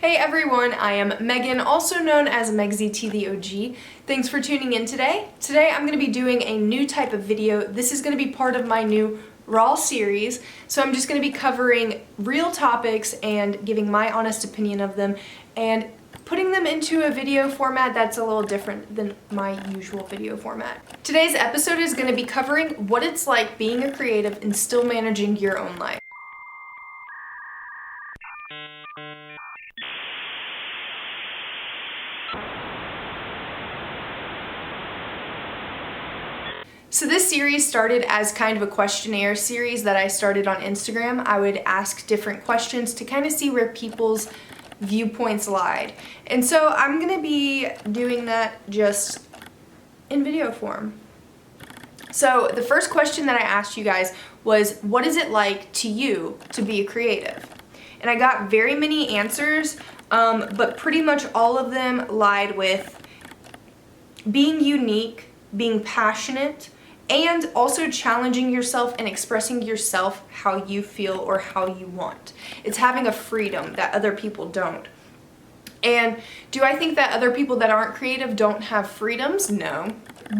Hey everyone, I am Megan, also known as Megzy the OG. Thanks for tuning in today. Today I'm going to be doing a new type of video. This is going to be part of my new Raw series. So I'm just going to be covering real topics and giving my honest opinion of them and putting them into a video format that's a little different than my usual video format. Today's episode is going to be covering what it's like being a creative and still managing your own life. So this series started as kind of a questionnaire series that I started on Instagram. I would ask different questions to kind of see where people's viewpoints lied. And so I'm going to be doing that just in video form. So the first question that I asked you guys was, what is it like to you to be a creative? And I got very many answers, but pretty much all of them lied with being unique, being passionate, and also challenging yourself and expressing yourself how you feel or how you want. It's having a freedom that other people don't. And do I think that other people that aren't creative don't have freedoms? No.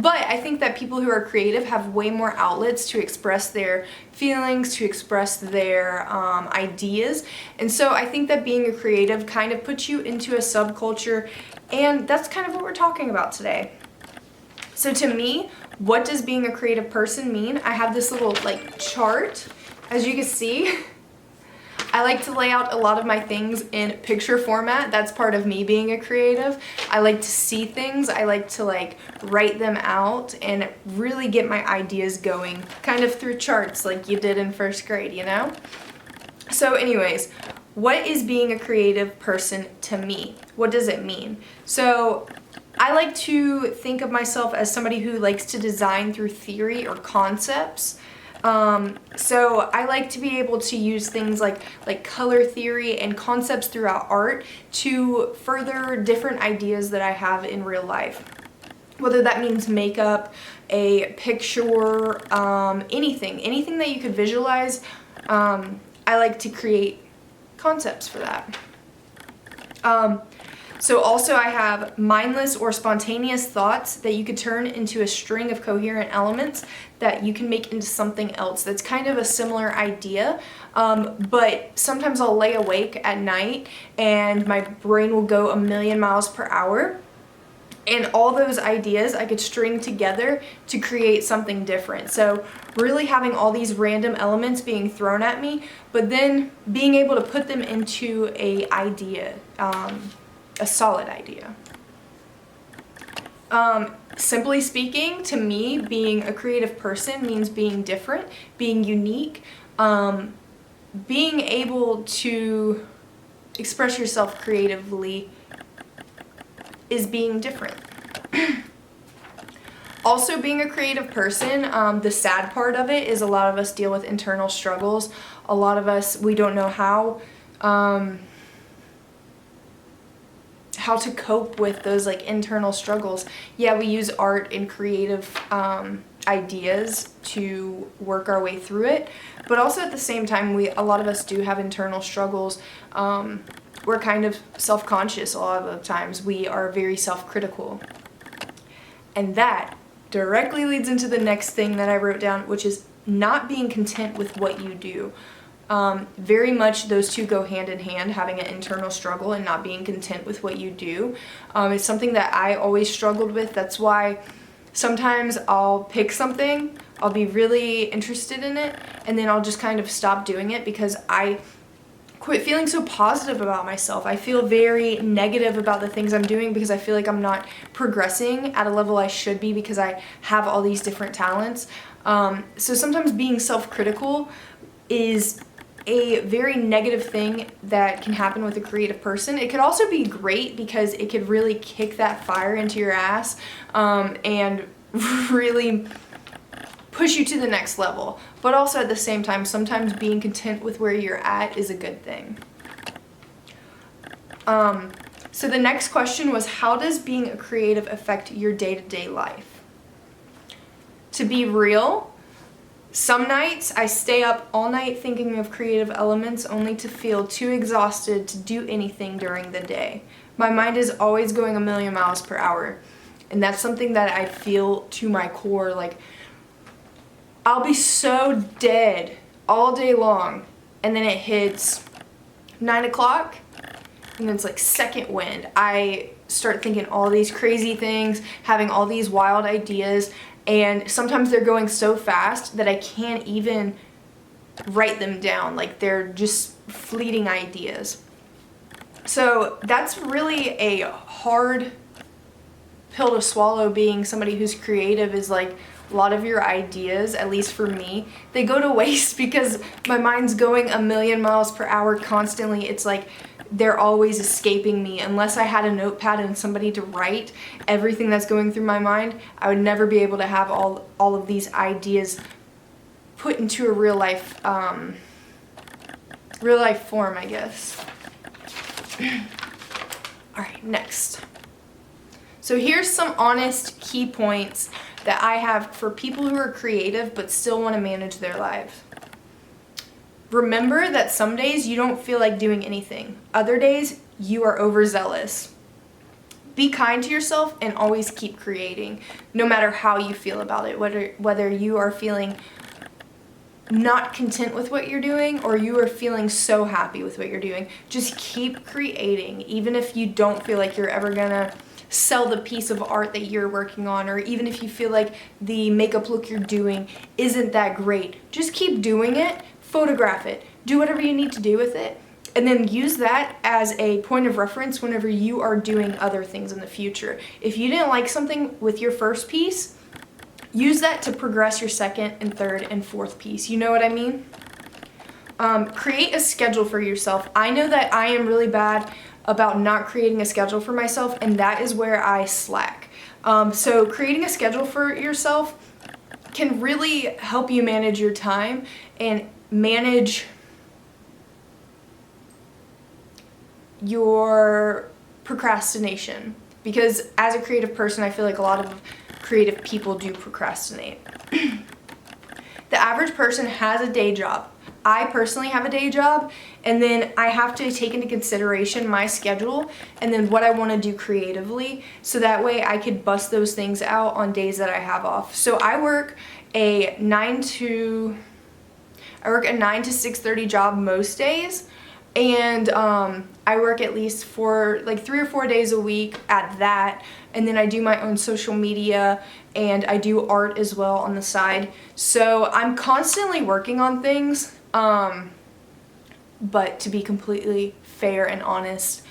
But I think that people who are creative have way more outlets to express their feelings, to express their ideas. And so I think that being a creative kind of puts you into a subculture, and that's kind of what we're talking about today. So to me, what does being a creative person mean? I have this little chart. As you can see, I like to lay out a lot of my things in picture format. That's part of me being a creative. I like to see things. I like to write them out and really get my ideas going, kind of through charts like you did in first grade, you know? So anyways, what is being a creative person to me? What does it mean? So I like to think of myself as somebody who likes to design through theory or concepts. So I like to be able to use things like color theory and concepts throughout art to further different ideas that I have in real life. Whether that means makeup, a picture, anything that you could visualize, I like to create concepts for that. So also I have mindless or spontaneous thoughts that you could turn into a string of coherent elements that you can make into something else. That's kind of a similar idea, but sometimes I'll lay awake at night and my brain will go a million miles per hour. And all those ideas I could string together to create something different. So really having all these random elements being thrown at me, but then being able to put them into a idea. A solid idea. Simply speaking, to me, being a creative person means being different, being unique, being able to express yourself creatively is being different. Also, being a creative person, the sad part of it is a lot of us deal with internal struggles. A lot of us, we don't know how to cope with those internal struggles. Yeah, we use art and creative ideas to work our way through it, but also at the same time, a lot of us do have internal struggles. We're kind of self-conscious a lot of the times. We are very self-critical. And that directly leads into the next thing that I wrote down, which is not being content with what you do. Very much those two go hand in hand, having an internal struggle and not being content with what you do. It's something that I always struggled with. That's why sometimes I'll pick something, I'll be really interested in it, and then I'll just kind of stop doing it because I quit feeling so positive about myself. I feel very negative about the things I'm doing because I feel like I'm not progressing at a level I should be because I have all these different talents. So sometimes being self-critical is a very negative thing that can happen with a creative person. It could also be great because it could really kick that fire into your ass and really push you to the next level. But also at the same time, sometimes being content with where you're at is a good thing. So the next question was, how does being a creative affect your day-to-day life? To be real, Some nights I stay up all night thinking of creative elements only to feel too exhausted to do anything during the day. My mind is always going a million miles per hour, and that's something that I feel to my core. Like, I'll be so dead all day long, and then it hits 9 o'clock, and then it's like second wind. I start thinking all these crazy things, having all these wild ideas, and sometimes they're going so fast that I can't even write them down. Like, they're just fleeting ideas. So that's really a hard pill to swallow, being somebody who's creative, is like a lot of your ideas, at least for me, they go to waste because my mind's going a million miles per hour constantly. It's like they're always escaping me. Unless I had a notepad and somebody to write everything that's going through my mind, I would never be able to have all of these ideas put into a real life form, I guess. All right, next. So here's some honest key points that I have for people who are creative but still want to manage their lives. Remember that some days you don't feel like doing anything. Other days you are overzealous. Be kind to yourself and always keep creating, no matter how you feel about it, whether you are feeling not content with what you're doing or you are feeling so happy with what you're doing. Just keep creating, even if you don't feel like you're ever gonna sell the piece of art that you're working on, or even if you feel like the makeup look you're doing isn't that great. Just keep doing it, photograph it, do whatever you need to do with it, and then use that as a point of reference whenever you are doing other things in the future. If you didn't like something with your first piece, use that to progress your second and third and fourth piece. You know what I mean? Create a schedule for yourself. I know that I am really bad about not creating a schedule for myself, and that is where I slack. So creating a schedule for yourself can really help you manage your time and manage your procrastination. Because as a creative person, I feel like a lot of creative people do procrastinate. The average person has a day job. I personally have a day job, and then I have to take into consideration my schedule and then what I want to do creatively, so that way I could bust those things out on days that I have off. So I work a 9 to 6:30 job most days, and I work at least for like 3 or 4 days a week at that, and then I do my own social media and I do art as well on the side. So I'm constantly working on things, but to be completely fair and honest,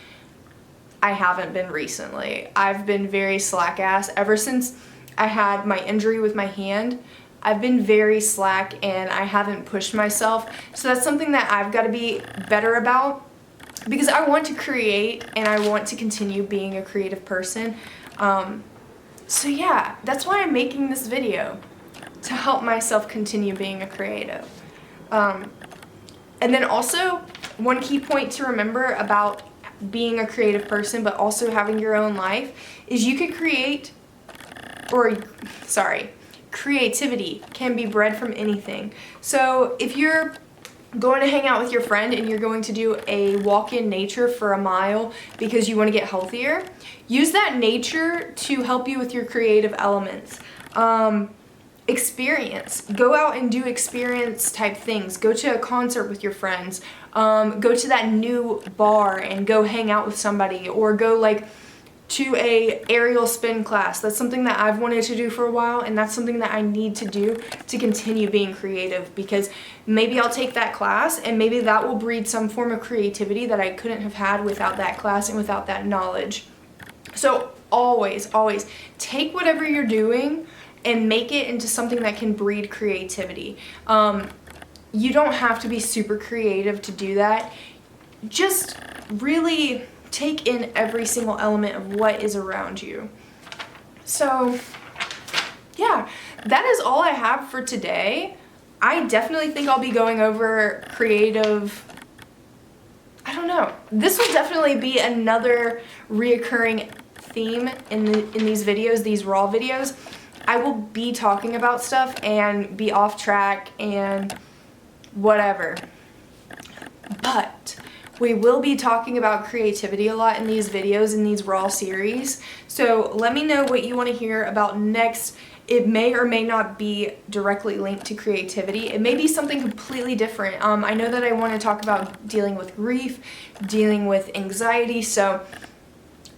I haven't been recently. I've been very slack ass ever since I had my injury with my hand. I've been very slack and I haven't pushed myself. So that's something that I've got to be better about, because I want to create and I want to continue being a creative person. So yeah, that's why I'm making this video, to help myself continue being a creative. And then also, one key point to remember about being a creative person but also having your own life is you could creativity can be bred from anything. So if you're going to hang out with your friend and you're going to do a walk in nature for a mile because you want to get healthier, use that nature to help you with your creative elements. Experience. Go out and do experience type things. Go to a concert with your friends. Go to that new bar and go hang out with somebody, or go like to a aerial spin class. That's something that I've wanted to do for a while, and that's something that I need to do to continue being creative, because maybe I'll take that class and maybe that will breed some form of creativity that I couldn't have had without that class and without that knowledge. So always take whatever you're doing and make it into something that can breed creativity. You don't have to be super creative to do that. Just really take in every single element of what is around you. So yeah, that is all I have for today. I definitely think I'll be going over creative, I don't know. This will definitely be another reoccurring theme in these videos, these raw videos. I will be talking about stuff and be off track and whatever. But we will be talking about creativity a lot in these videos, in these raw series. So let me know what you want to hear about next. It may or may not be directly linked to creativity. It may be something completely different. I know that I want to talk about dealing with grief, dealing with anxiety, so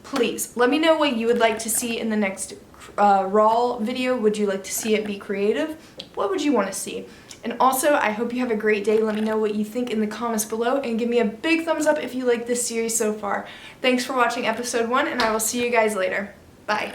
please let me know what you would like to see in the next raw video. Would you like to see it be creative? What would you want to see? And also, I hope you have a great day. Let me know what you think in the comments below, and give me a big thumbs up if you like this series so far. Thanks for watching episode 1, and I will see you guys later. Bye.